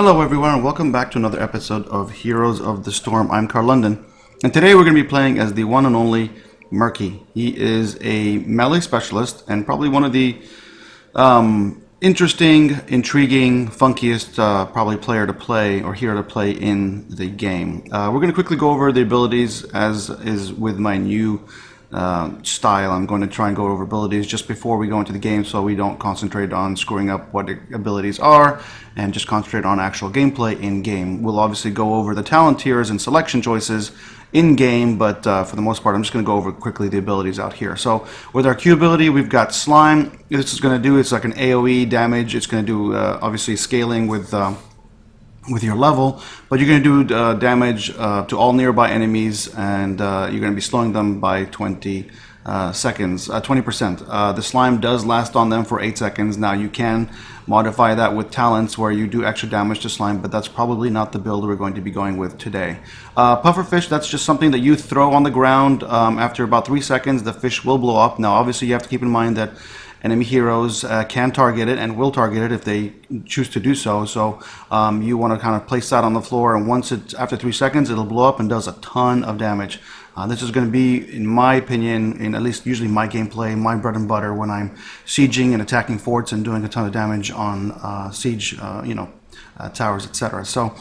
Hello everyone and welcome back to another episode of Heroes of the Storm. I'm Carl London and today we're going to be playing as the one and only Murky. He is a melee specialist and probably one of the interesting, intriguing, funkiest probably player to play or hero to play in the game. We're going to quickly go over the abilities as is with my new style. I'm going to try and go over abilities just before we go into the game so we don't concentrate on screwing up what the abilities are and just concentrate on actual gameplay in game. We'll obviously go over the talent tiers and selection choices in game, but for the most part I'm just going to go over quickly the abilities out here. So with our Q ability we've got Slime. This is going to do, it's like an AoE damage. It's going to do obviously scaling with your level, but you're going to do damage to all nearby enemies, and you're going to be slowing them by 20 seconds, 20%. The slime does last on them for 8 seconds. Now you can modify that with talents where you do extra damage to slime, but that's probably not the build we're going to be going with today. Pufferfish, that's just something that you throw on the ground. After about 3 seconds the fish will blow up. Now obviously you have to keep in mind that enemy heroes can target it and will target it if they choose to do so. So you want to kind of place that on the floor, and once it's after 3 seconds, it'll blow up and does a ton of damage. This is going to be, in my opinion, in at least usually my gameplay, my bread and butter when I'm sieging and attacking forts and doing a ton of damage on siege, towers, etc. So.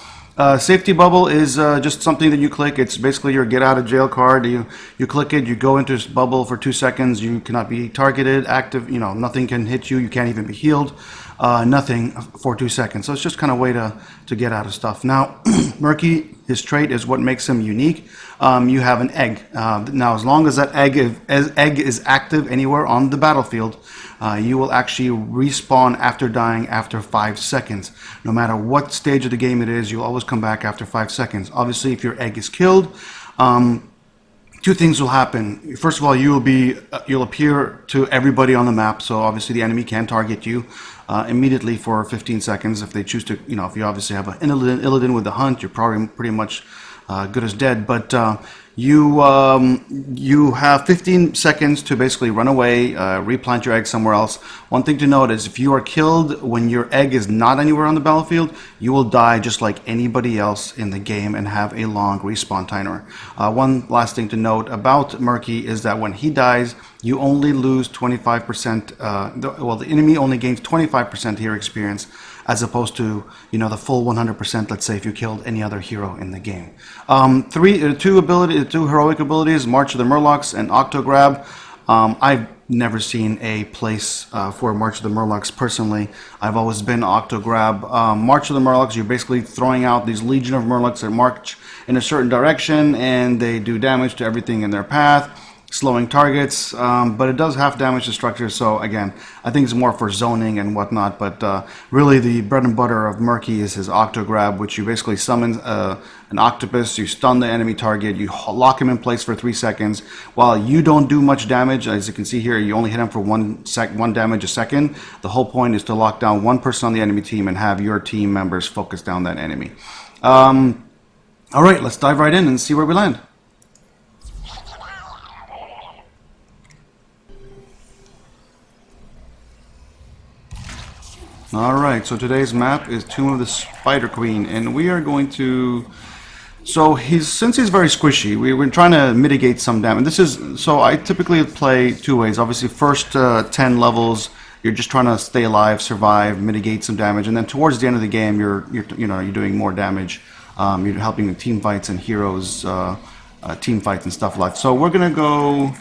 Safety bubble is just something that you click. It's basically your get out of jail card. You click it, you go into this bubble for 2 seconds. You cannot be targeted, active, nothing can hit you. You can't even be healed, nothing for 2 seconds. So it's just kind of a way to get out of stuff. Now, Murky, his trait is what makes him unique. You have an egg. Now, as long as that egg is active anywhere on the battlefield, you will actually respawn after dying after 5 seconds. No matter what stage of the game it is, you'll always come back after 5 seconds. Obviously, if your egg is killed, 2 things will happen. First of all, you'll appear to everybody on the map, so obviously the enemy can target you immediately for 15 seconds if they choose to. If you obviously have an Illidan with the hunt, you're probably pretty much good as dead, but you have 15 seconds to basically run away, replant your egg somewhere else. One thing to note is if you are killed when your egg is not anywhere on the battlefield, you will die just like anybody else in the game and have a long respawn timer. One last thing to note about Murky is that when he dies, you only lose 25%, the enemy only gains 25% hero experience, as opposed to the full 100%. Let's say if you killed any other hero in the game. Two heroic abilities: March of the Murlocs and Octo Grab. I've never seen a place for March of the Murlocs personally. I've always been Octo Grab. March of the Murlocs, you're basically throwing out these legion of Murlocs that march in a certain direction, and they do damage to everything in their path, slowing targets, but it does half damage to structures. So again, I think it's more for zoning and whatnot, but really the bread and butter of Murky is his Octo Grab, which you basically summon an octopus, you stun the enemy target, you lock him in place for 3 seconds. While you don't do much damage, as you can see here, you only hit him for one damage a second. The whole point is to lock down one person on the enemy team and have your team members focus down that enemy. Alright, let's dive right in and see where we land. Alright, so today's map is Tomb of the Spider Queen, and we are going to... since he's very squishy, we're trying to mitigate some damage. So I typically play 2 ways. Obviously, first 10 levels, you're just trying to stay alive, survive, mitigate some damage, and then towards the end of the game, you're doing more damage. You're helping in team fights and heroes, team fights and stuff like that. So we're gonna go...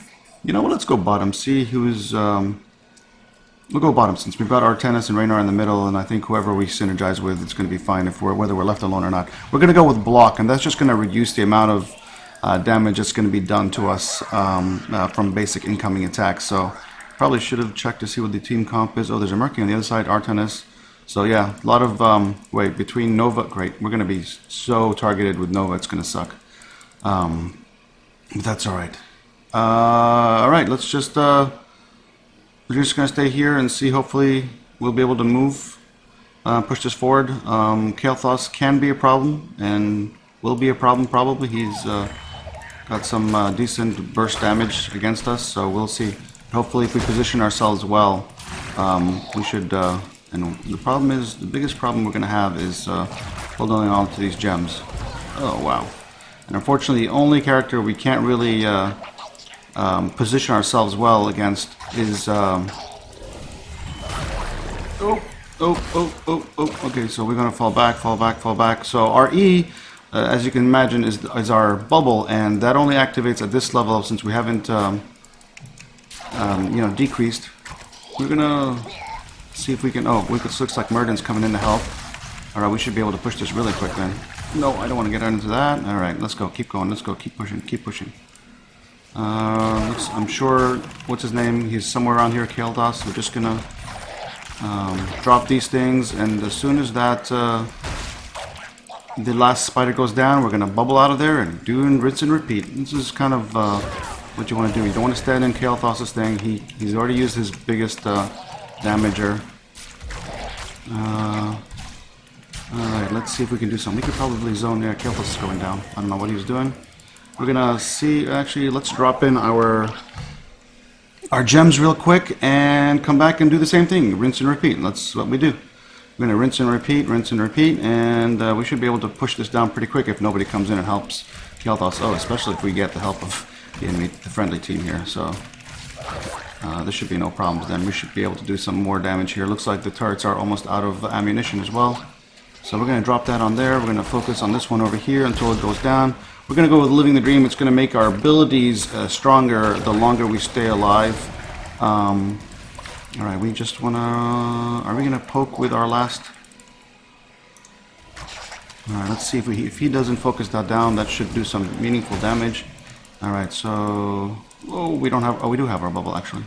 let's go bottom. See who's... We'll go bottom since we've got Artenis and Raynar in the middle, and I think whoever we synergize with, it's going to be fine whether we're left alone or not. We're going to go with block, and that's just going to reduce the amount of damage that's going to be done to us from basic incoming attacks. So probably should have checked to see what the team comp is. Oh, there's a Murky on the other side, Artenis. So yeah, a lot of between Nova. Great, we're going to be so targeted with Nova, it's going to suck. But that's all right. All right, let's just. We're just going to stay here and see. Hopefully we'll be able to move, push this forward. Kael'thas can be a problem and will be a problem probably. He's got some decent burst damage against us, so we'll see. Hopefully if we position ourselves well, we should And the problem is, the biggest problem we're going to have is holding on to these gems. Oh, wow. And unfortunately, the only character we can't really position ourselves well against is... Okay, so we're going to fall back. So our E, as you can imagine, is our bubble, and that only activates at this level since we haven't, decreased. We're going to see if we can... Oh, it looks like Murden's coming in to help. Alright, we should be able to push this really quick then. No, I don't want to get into that. Alright, let's go. Keep going. Let's go. Keep pushing. I'm sure... What's his name? He's somewhere around here, Kael'thas. We're just going to... drop these things, and as soon as that the last spider goes down, we're gonna bubble out of there and do and rinse and repeat. This is kind of what you want to do. You don't want to stand in Kael'thas' thing. He's already used his biggest damager. Alright, let's see if we can do something. We could probably zone there. Kael'thas is going down. I don't know what he was doing. We're gonna see. Actually, let's drop in our gems real quick and come back and do the same thing. Rinse and repeat. That's what we do. We're going to rinse and repeat, and we should be able to push this down pretty quick if nobody comes in and helps Kael'thas. Oh, especially if we get the help of the friendly team here. So there should be no problems then. We should be able to do some more damage here. Looks like the turrets are almost out of ammunition as well. So we're going to drop that on there. We're going to focus on this one over here until it goes down. We're going to go with Living the Dream. It's going to make our abilities stronger the longer we stay alive. Alright, we just want to... Are we going to poke with our last... Alright, let's see if he doesn't focus that down, that should do some meaningful damage. Alright, so... Oh, we don't have... Oh, we do have our bubble, actually.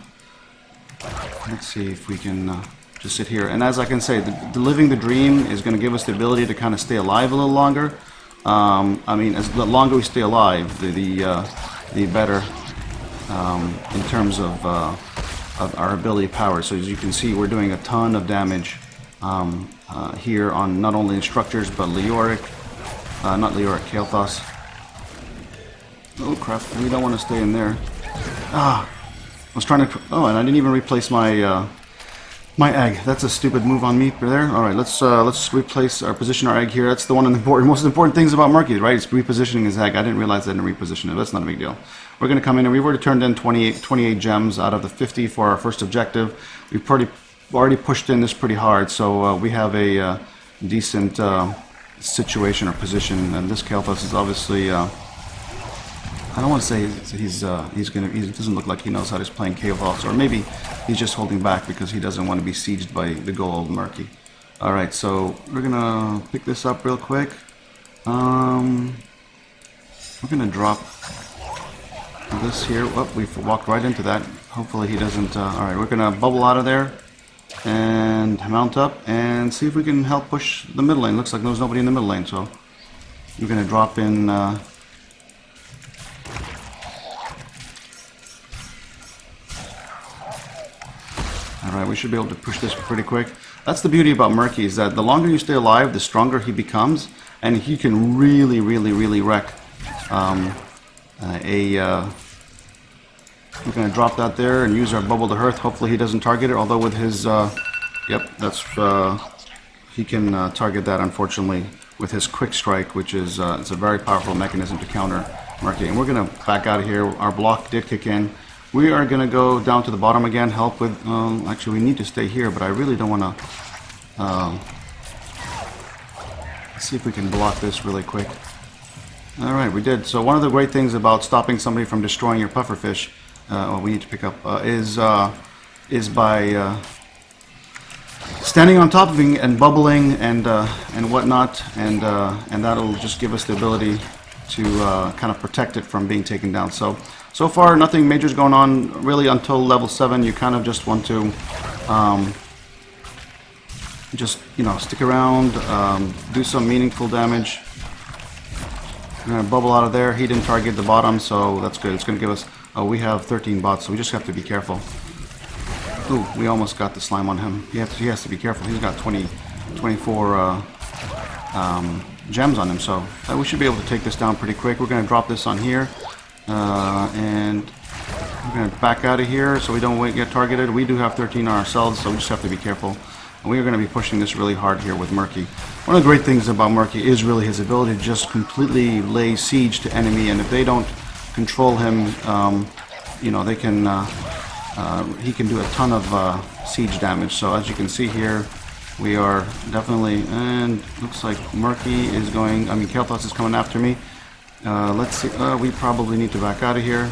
Let's see if we can just sit here. And as I can say, the Living the Dream is going to give us the ability to kind of stay alive a little longer. I mean, the longer we stay alive, the better in terms of our ability power. So as you can see, we're doing a ton of damage here on not only structures but Kael'thas. Oh crap! We don't want to stay in there. I was trying to. Oh, and I didn't even replace my my egg. That's a stupid move on me there. All right, let's replace or position our egg here. That's the one of the most important things about Murky, right? It's repositioning his egg. I didn't realize I didn't reposition it. That's not a big deal. We're going to come in, and we've already turned in 28 gems out of the 50 for our first objective. We've already pushed in this pretty hard, so we have a decent situation or position. And this Kael'thas is obviously. I don't want to say he doesn't look like he knows how he's playing Kael'thas, or maybe he's just holding back because he doesn't want to be sieged by the gold Murky. Alright, so we're gonna pick this up real quick. We're gonna drop this here. Oh, we've walked right into that. Hopefully he doesn't. Alright, we're gonna bubble out of there and mount up and see if we can help push the middle lane. Looks like there's nobody in the middle lane, so we're gonna drop in. Alright, we should be able to push this pretty quick. That's the beauty about Murky, is that the longer you stay alive, the stronger he becomes, and he can really wreck we're going to drop that there and use our bubble to hearth. Hopefully he doesn't target it, although with his... yep, that's... he can target that, unfortunately, with his quick strike, which is it's a very powerful mechanism to counter Murky. And we're going to back out of here. Our block did kick in. We are going to go down to the bottom again, help with... actually, we need to stay here, but I really don't want to... let's see if we can block this really quick. Alright, we did. So one of the great things about stopping somebody from destroying your pufferfish, we need to pick up, is by standing on top of him and bubbling and whatnot, and that'll just give us the ability to kind of protect it from being taken down. So far, nothing major is going on really until level 7. You kind of just want to stick around, do some meaningful damage. We're going to bubble out of there. He didn't target the bottom, so that's good. It's going to give us... Oh, we have 13 bots, so we just have to be careful. Ooh, we almost got the slime on him. He has to be careful. He's got 24 gems on him, so we should be able to take this down pretty quick. We're going to drop this on here. And we're going to back out of here so we don't get targeted. We do have 13 on ourselves, so we just have to be careful. And we are going to be pushing this really hard here with Murky. One of the great things about Murky is really his ability to just completely lay siege to enemy, and if they don't control him, you know, they can he can do a ton of siege damage. So as you can see here, we are definitely, and looks like Murky is going, I mean Kael'thas is coming after me. Let's see, we probably need to back out of here.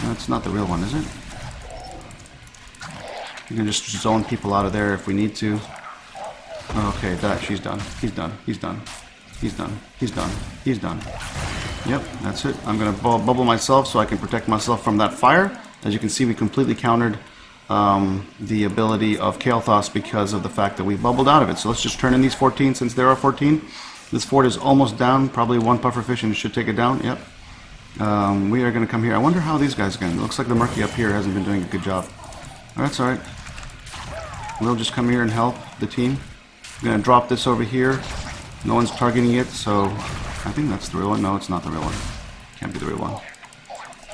That's not the real one, is it? You can just zone people out of there if we need to. Okay, she's done. He's done. He's done. He's done. He's done. He's done. Yep, that's it. I'm going to bubble myself so I can protect myself from that fire. As you can see, we completely countered the ability of Kael'thas because of the fact that we bubbled out of it. So let's just turn in these 14 since there are 14. This fort is almost down. Probably one pufferfish and it should take it down. Yep. We are going to come here. I wonder how these guys are going. It looks like the Murky up here hasn't been doing a good job. That's alright. We'll just come here and help the team. I'm going to drop this over here. No one's targeting it, so I think that's the real one. No, it's not the real one. Can't be the real one.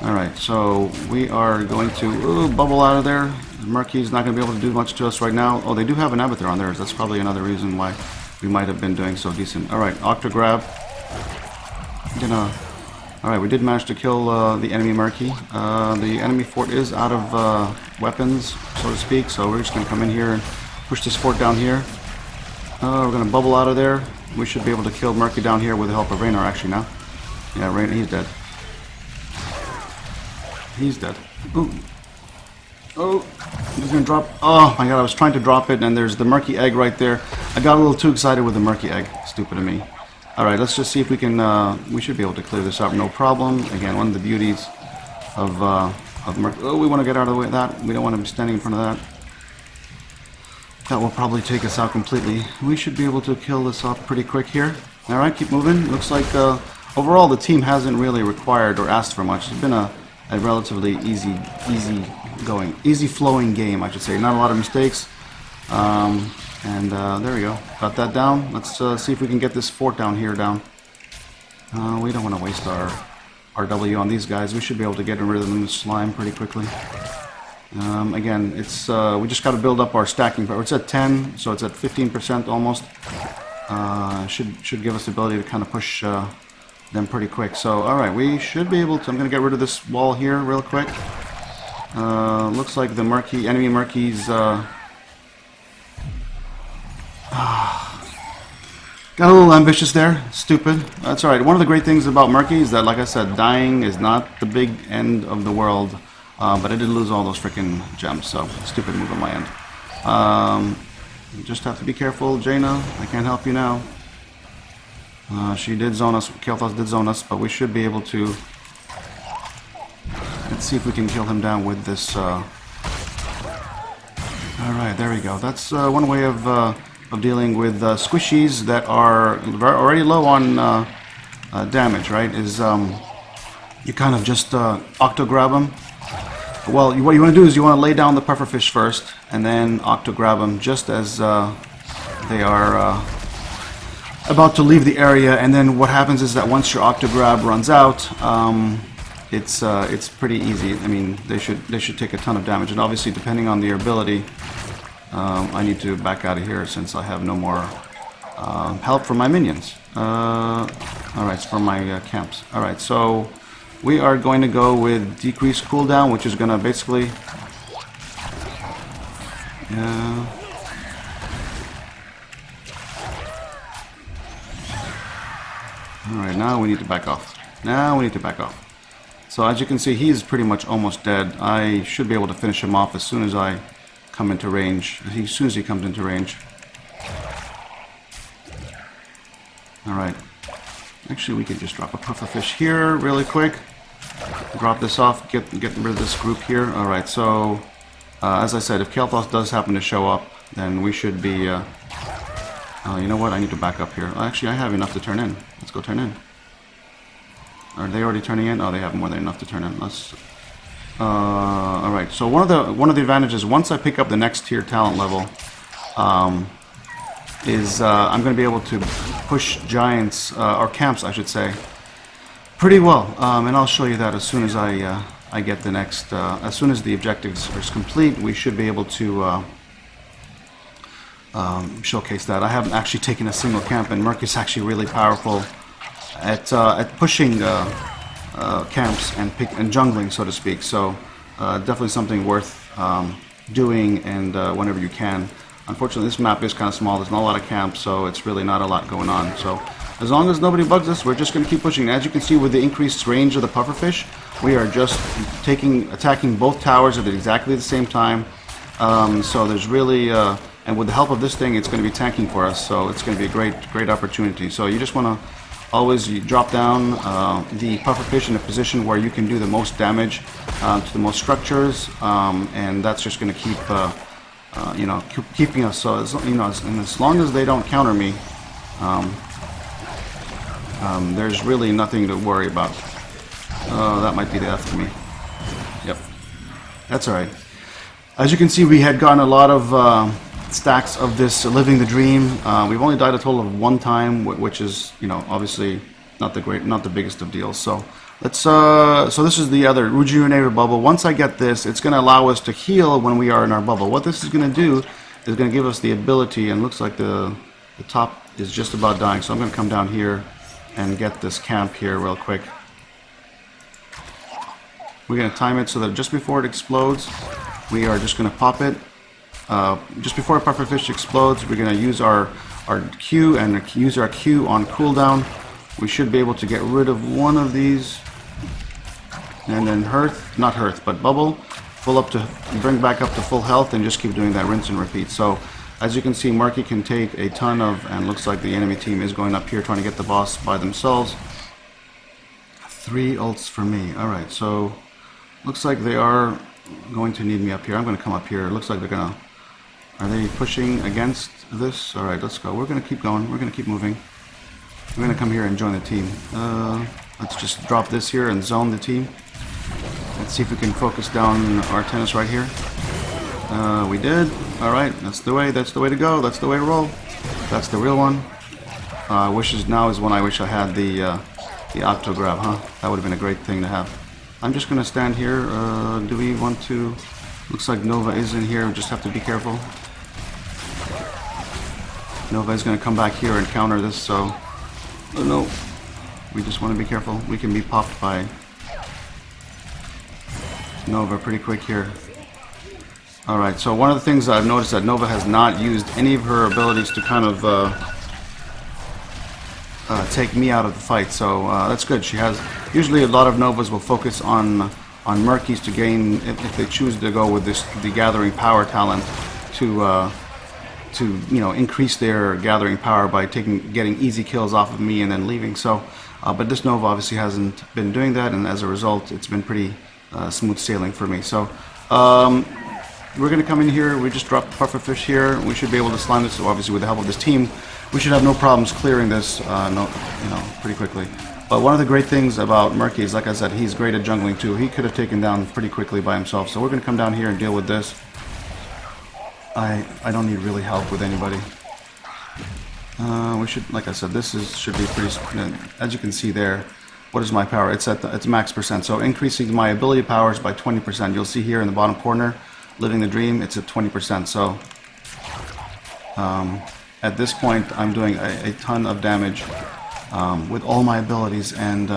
Alright, so we are going to bubble out of there. Murky's not going to be able to do much to us right now. Oh, they do have an Abathur on theirs. That's probably another reason why we might have been doing so decent. Alright, Octograb. Alright, we did manage to kill the enemy Murky. The enemy fort is out of weapons, so to speak, so we're just going to come in here and push this fort down here. We're going to bubble out of there. We should be able to kill Murky down here with the help of Raynor actually now. Yeah, Raynor, he's dead. He's dead. Ooh. Oh, he's going to drop. Oh my god, I was trying to drop it and there's the Murky egg right there. I got a little too excited with the Murky egg. Stupid of me. Alright, let's just see if we can, we should be able to clear this up, no problem. Again, one of the beauties of Murky. Oh, we want to get out of the way of that. We don't want to be standing in front of that. That will probably take us out completely. We should be able to kill this off pretty quick here. Alright, keep moving. Looks like, overall the team hasn't really required or asked for much. It's been a relatively easy flowing game, I should say. Not a lot of mistakes. And there we go. Got that down. Let's see if we can get this fort down here down. We don't want to waste our W on these guys. We should be able to get rid of them with slime pretty quickly. Again, it's we just got to build up our stacking power. It's at 10, so it's at 15% almost. Should give us the ability to kind of push them pretty quick. So, all right, we should be able to. I'm going to get rid of this wall here real quick. Looks like the enemy Murky's. Got a little ambitious there. Stupid. That's alright. One of the great things about Murky is that, like I said, dying is not the big end of the world. But I did lose all those freaking gems, so stupid move on my end. You just have to be careful, Jaina. I can't help you now. She did zone us. Kael'thas did zone us, but we should be able to. Let's see if we can kill him down with this. Alright, there we go. That's one way of dealing with squishies that are already low on damage, right? Is you kind of just octograb them. Well, what you want to do is you want to lay down the pufferfish first, and then octograb them just as they are about to leave the area. And then what happens is that once your octograb runs out, it's pretty easy. I mean, they should take a ton of damage, and obviously depending on their ability, I need to back out of here since I have no more help from my minions. Alright, it's from my camps. Alright, so we are going to go with decreased cooldown, which is going to basically... Alright, now we need to back off. So as you can see, he's pretty much almost dead. I should be able to finish him off as soon as I come into range. As soon as he comes into range. Alright. Actually, we could just drop a pufferfish here really quick. Drop this off, get rid of this group here. Alright, so as I said, if Kael'thas does happen to show up, then we should be... you know what? I need to back up here. Actually, I have enough to turn in. Let's go turn in. Are they already turning in? Oh, they have more than enough to turn in. Let's... Alright, so one of the advantages, once I pick up the next tier talent level, is I'm going to be able to push giants, or camps I should say, pretty well. And I'll show you that as soon as I get the next, as soon as the objectives are complete, we should be able to showcase that. I haven't actually taken a single camp, and Murky is actually really powerful at pushing camps and jungling, so to speak. So definitely something worth doing, and whenever you can. Unfortunately, this map is kind of small. There's not a lot of camps, so it's really not a lot going on. So as long as nobody bugs us, we're just going to keep pushing. As you can see, with the increased range of the pufferfish, we are just attacking both towers at exactly the same time. So there's really, and with the help of this thing, it's going to be tanking for us. So it's going to be a great opportunity. So you just want to always drop down the pufferfish in a position where you can do the most damage to the most structures, and that's just going to keep, keeping us. So as long as they don't counter me, there's really nothing to worry about. That might be the F to me. Yep, that's all right. As you can see, we had gotten a lot of stacks of this living the dream. We've only died a total of 1 time, which is, obviously not the biggest of deals. So let's so this is the other rejuvenator bubble. Once I get this, it's going to allow us to heal when we are in our bubble. What this is going to do is going to give us the ability, and looks like the top is just about dying. So I'm going to come down here and get this camp here real quick. We're going to time it so that just before it explodes, we are just going to pop it. Just before a pufferfish explodes, we're going to use our Q and use our Q on cooldown. We should be able to get rid of one of these, and then not hearth, but bubble, bring back up to full health, and just keep doing that rinse and repeat. So as you can see, Murky can take a ton of, and looks like the enemy team is going up here trying to get the boss by themselves. 3 ults for me. Alright, so looks like they are going to need me up here. I'm going to come up here. It looks like they're going to... Are they pushing against this? Alright, let's go. We're going to keep going. We're going to keep moving. We're going to come here and join the team. Let's just drop this here and zone the team. Let's see if we can focus down our tennis right here. We did. Alright, that's the way to go. That's the way to roll. That's the real one. Now is when I wish I had the octo grab, huh? That would have been a great thing to have. I'm just going to stand here. Do we want to... Looks like Nova is in here. We just have to be careful. Nova is going to come back here and counter this, so... Oh no. We just want to be careful. We can be popped by Nova pretty quick here. Alright, so one of the things I've noticed that Nova has not used any of her abilities to kind of take me out of the fight, so that's good. She has... Usually a lot of Novas will focus on Murkies to gain, if they choose to go with the gathering power talent, to increase their gathering power by getting easy kills off of me and then leaving. So, but this Nova obviously hasn't been doing that, and as a result, it's been pretty smooth sailing for me. So, we're going to come in here. We just dropped the pufferfish here. We should be able to slime this. So obviously, with the help of this team, we should have no problems clearing this, pretty quickly. But one of the great things about Murky is, like I said, he's great at jungling too. He could have taken down pretty quickly by himself. So we're going to come down here and deal with this. I don't need really help with anybody. We should, like I said, should be pretty. As you can see there, what is my power? It's at it's max percent. So increasing my ability powers by 20%. You'll see here in the bottom corner, living the dream. It's at 20%. So at this point, I'm doing a ton of damage. With all my abilities, and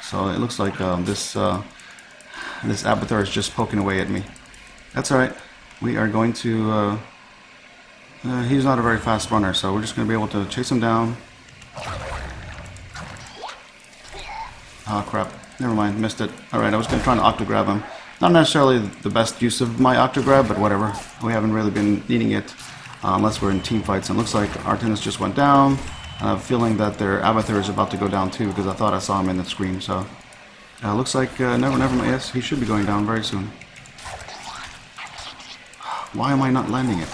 so it looks like this Abathur is just poking away at me. That's alright. We are going to... he's not a very fast runner, so we're just going to be able to chase him down. Oh crap. Never mind, missed it. Alright, I was going to try to octograb him. Not necessarily the best use of my octograb, but whatever. We haven't really been needing it unless we're in team fights. And it looks like Artemis just went down. I have a feeling that their Abathur is about to go down too, because I thought I saw him in the screen. So looks like never mind. Yes, he should be going down very soon. Why am I not landing it?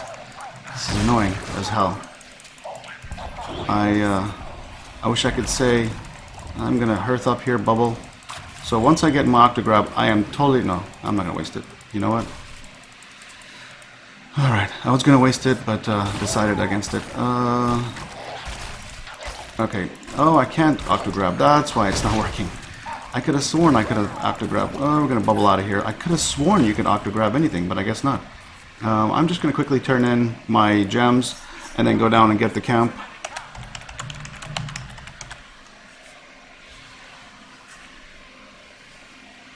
This is annoying as hell. I wish I could say I'm gonna hearth up here, bubble. So once I get my octograb, I am totally no. I'm not gonna waste it. You know what? All right, I was gonna waste it, but decided against it. Okay. Oh, I can't octograb. That's why it's not working. I could have sworn I could have octograbbed. Oh, we're going to bubble out of here. I could have sworn you could octograb anything, but I guess not. I'm just going to quickly turn in my gems and then go down and get the camp.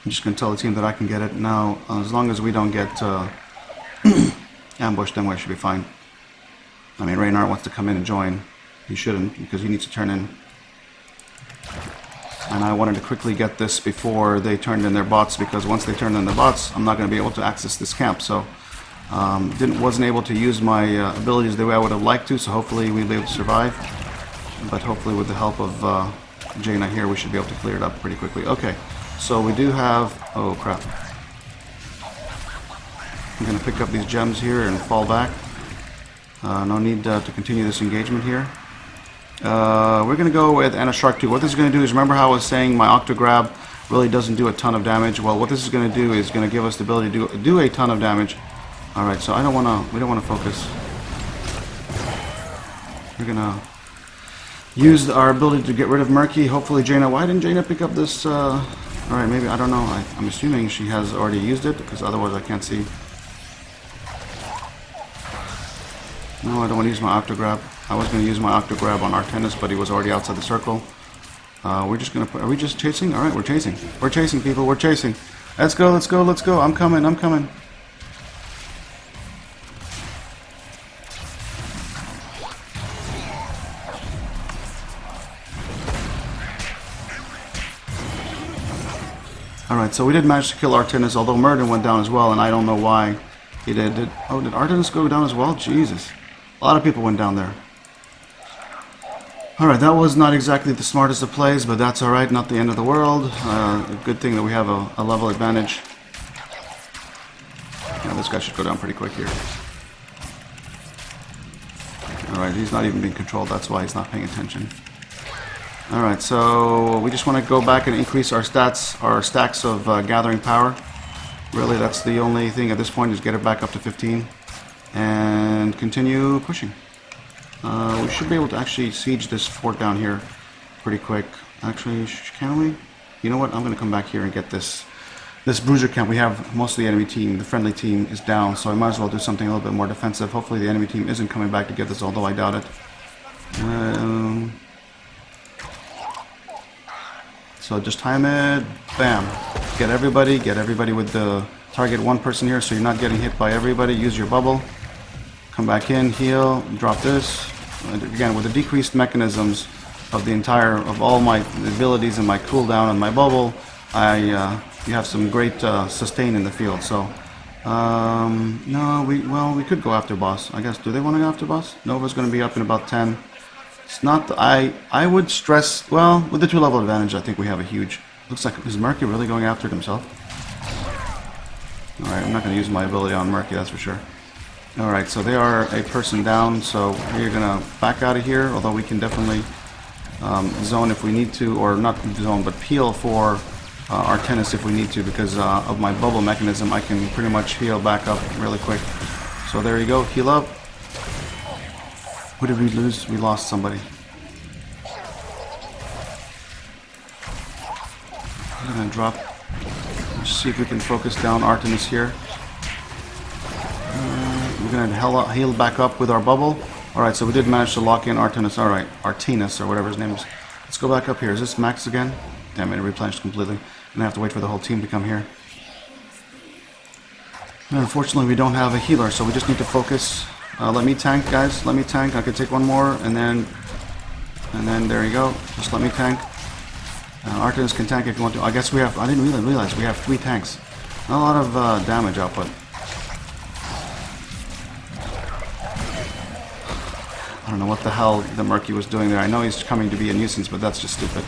I'm just going to tell the team that I can get it now. As long as we don't get ambushed, then we should be fine. I mean, Reynard wants to come in and join. He shouldn't, because he needs to turn in. And I wanted to quickly get this before they turned in their bots, because once they turned in their bots, I'm not going to be able to access this camp. So, wasn't able to use my abilities the way I would have liked to, so hopefully we'll be able to survive. But hopefully with the help of Jaina here, we should be able to clear it up pretty quickly. Okay, so we do have... Oh, crap. I'm going to pick up these gems here and fall back. No need to continue this engagement here. We're going to go with Shark 2. What this is going to do is, remember how I was saying my Octograb really doesn't do a ton of damage? Well, what this is going to do is going to give us the ability to do a ton of damage. Alright, so we don't want to focus. We're going to use our ability to get rid of Murky. Hopefully Jaina... Why didn't Jaina pick up this... Alright, maybe, I don't know. I'm assuming she has already used it, because otherwise I can't see. No, I don't want to use my Octograb. I was going to use my Octograb on Artenis, but he was already outside the circle. We're just going to put... Are we just chasing? Alright, we're chasing. We're chasing, people. We're chasing. Let's go, let's go, let's go. I'm coming, I'm coming. Alright, so we did manage to kill Artenis, although Murden went down as well, and I don't know why he did. Did Artenis go down as well? Jesus. A lot of people went down there. Alright, that was not exactly the smartest of plays, but that's alright, not the end of the world. A good thing that we have a level advantage. Yeah, this guy should go down pretty quick here. Alright, he's not even being controlled, that's why he's not paying attention. Alright, so we just want to go back and increase our stats, our stacks of gathering power. Really, that's the only thing at this point, is get it back up to 15. And continue pushing. We should be able to actually siege this fort down here pretty quick. Actually, can we? You know what? I'm going to come back here and get this bruiser camp. We have most of the enemy team, the friendly team, is down, so I might as well do something a little bit more defensive. Hopefully the enemy team isn't coming back to get this, although I doubt it. So just time it. Bam. Get everybody with the target one person here, so you're not getting hit by everybody. Use your bubble. Come back in, heal, drop this. And again, with the decreased mechanisms of all my abilities and my cooldown and my bubble, you have some great sustain in the field. So, no, we could go after boss. I guess. Do they want to go after boss? Nova's going to be up in about 10. It's not. I would stress. Well, with the 2-level advantage, I think we have a huge. Looks like, is Murky really going after it himself? All right, I'm not going to use my ability on Murky, that's for sure. Alright, so they are a person down, so we're going to back out of here, although we can definitely zone if we need to, or not zone, but peel for Artenis if we need to, because of my bubble mechanism, I can pretty much heal back up really quick. So there you go, heal up. Who did we lose? We lost somebody. I'm going to drop. Let's see if we can focus down Artemis here. We're going to heal back up with our bubble. Alright, so we did manage to lock in Artemis. Alright, Artenis, or whatever his name is. Let's go back up here. Is this max again? Damn it, it replenished completely. And I have to wait for the whole team to come here. And unfortunately, we don't have a healer, so we just need to focus. Let me tank, guys. Let me tank. I could take one more, and then there you go. Just let me tank. Artemis can tank if you want to. I guess we have. I didn't really realize we have 3 tanks. Not a lot of damage output. I don't know what the hell the Murky was doing there. I know he's coming to be a nuisance, but that's just stupid.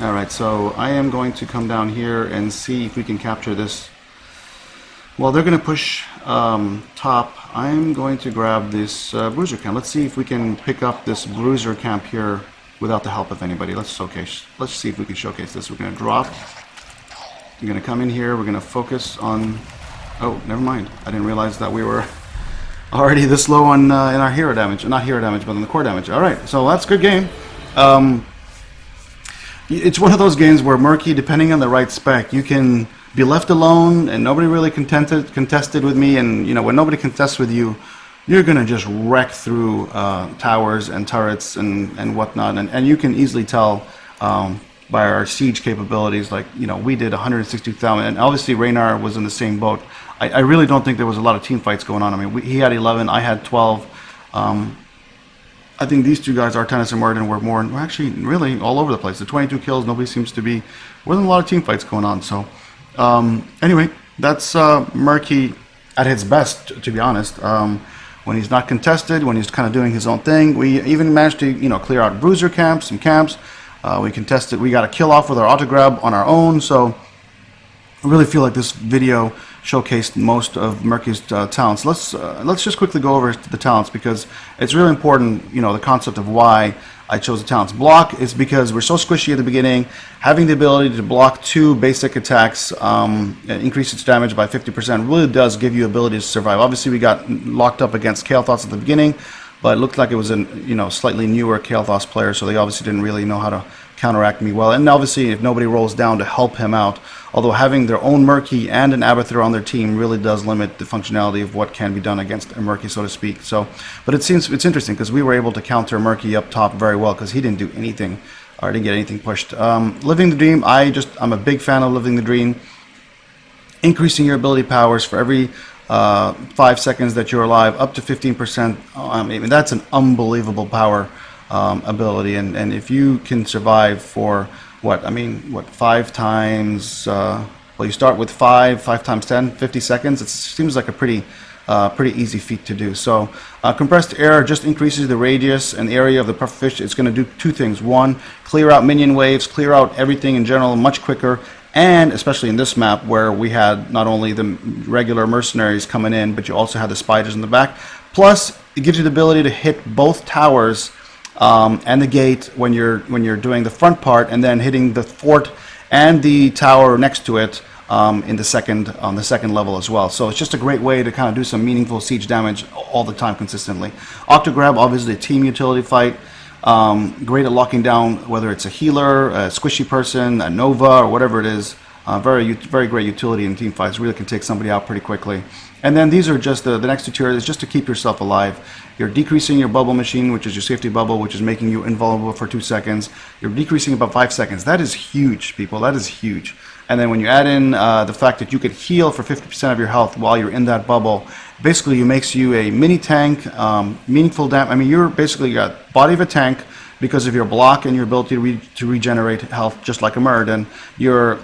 Alright, so I am going to come down here and see if we can capture this. Well, they're going to push top. I'm going to grab this bruiser camp. Let's see if we can pick up this bruiser camp here without the help of anybody. Let's see if we can showcase this. We're going to drop. We're going to come in here. We're going to focus on... Oh, never mind. I didn't realize that we were already this low on in our hero damage. Not hero damage, but on the core damage. Alright, so that's a good game. It's one of those games where Murky, depending on the right spec, you can be left alone and nobody really contested with me. And you know, when nobody contests with you, you're gonna just wreck through towers and turrets and whatnot. And you can easily tell by our siege capabilities. Like, you know, we did 162,000, and obviously Raynar was in the same boat. I really don't think there was a lot of team fights going on. I mean, he had 11, I had 12. I think these two guys, Artanis and Murden, were more, actually, really all over the place. The 22 kills, nobody seems to be, wasn't a lot of team fights going on. So, anyway, that's Murky at his best, to be honest. When he's not contested, when he's kind of doing his own thing. We even managed to, you know, clear out bruiser camps, some camps. We contested, we got a kill off with our auto grab on our own. So, I really feel like this video showcased most of Murky's talents. Let's just quickly go over the talents, because it's really important, you know, the concept of why I chose the talents. Block is because we're so squishy at the beginning. Having the ability to block 2 basic attacks, increase its damage by 50%, really does give you ability to survive. Obviously, we got locked up against Kael'thas at the beginning, but it looked like it was a, you know, slightly newer Kael'thas player, so they obviously didn't really know how to counteract me well. And obviously, if nobody rolls down to help him out, although having their own Murky and an Abathur on their team really does limit the functionality of what can be done against a Murky, so to speak. So, but it seems it's interesting because we were able to counter Murky up top very well because he didn't do anything, or didn't get anything pushed. Living the Dream, I'm a big fan of Living the Dream. Increasing your ability powers for every 5 seconds that you're alive, up to 15%. I mean, that's an unbelievable power ability, and if you can survive for what 5 times, well, you start with 5 times 10, 50 seconds. It seems like a pretty easy feat to do. So compressed air just increases the radius and area of the pufferfish. It's going to do 2 things. 1, clear out minion waves, clear out everything in general much quicker, and especially in this map where we had not only the regular mercenaries coming in, but you also had the spiders in the back. Plus, it gives you the ability to hit both towers and the gate when you're doing the front part, and then hitting the fort and the tower next to it on the second level as well. So it's just a great way to kind of do some meaningful siege damage all the time consistently. Octograb, obviously a team utility fight. Great at locking down whether it's a healer, a squishy person, a Nova, or whatever it is. Very great utility in team fights. Really can take somebody out pretty quickly. And then these are just the next tutorial is just to keep yourself alive. You're decreasing your bubble machine, which is your safety bubble, which is making you invulnerable for 2 seconds. You're decreasing about 5 seconds. That is huge, people. That is huge. And then when you add in the fact that you could heal for 50% of your health while you're in that bubble, basically it makes you a mini tank, meaningful damage. I mean, you're basically got body of a tank because of your block and your ability to regenerate health, just like a Murd. And you're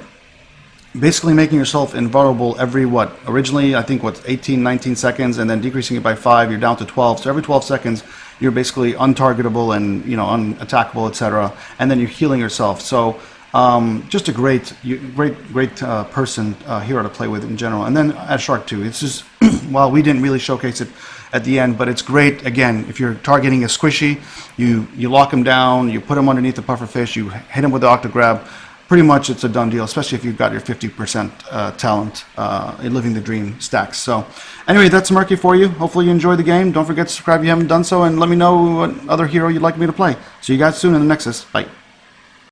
basically making yourself invulnerable every, originally I think 18, 19 seconds, and then decreasing it by 5, you're down to 12. So every 12 seconds, you're basically untargetable and, you know, unattackable, etc. And then you're healing yourself. So just a great person, hero to play with in general. And then at Shark 2, it's just, well, we didn't really showcase it at the end, but it's great. Again, if you're targeting a squishy, you lock him down, you put him underneath the pufferfish, you hit him with the octograb. Pretty much it's a done deal, especially if you've got your 50% talent in Living the Dream stacks. So anyway, that's Murky for you. Hopefully you enjoyed the game. Don't forget to subscribe if you haven't done so, and let me know what other hero you'd like me to play. See you guys soon in the Nexus. Bye.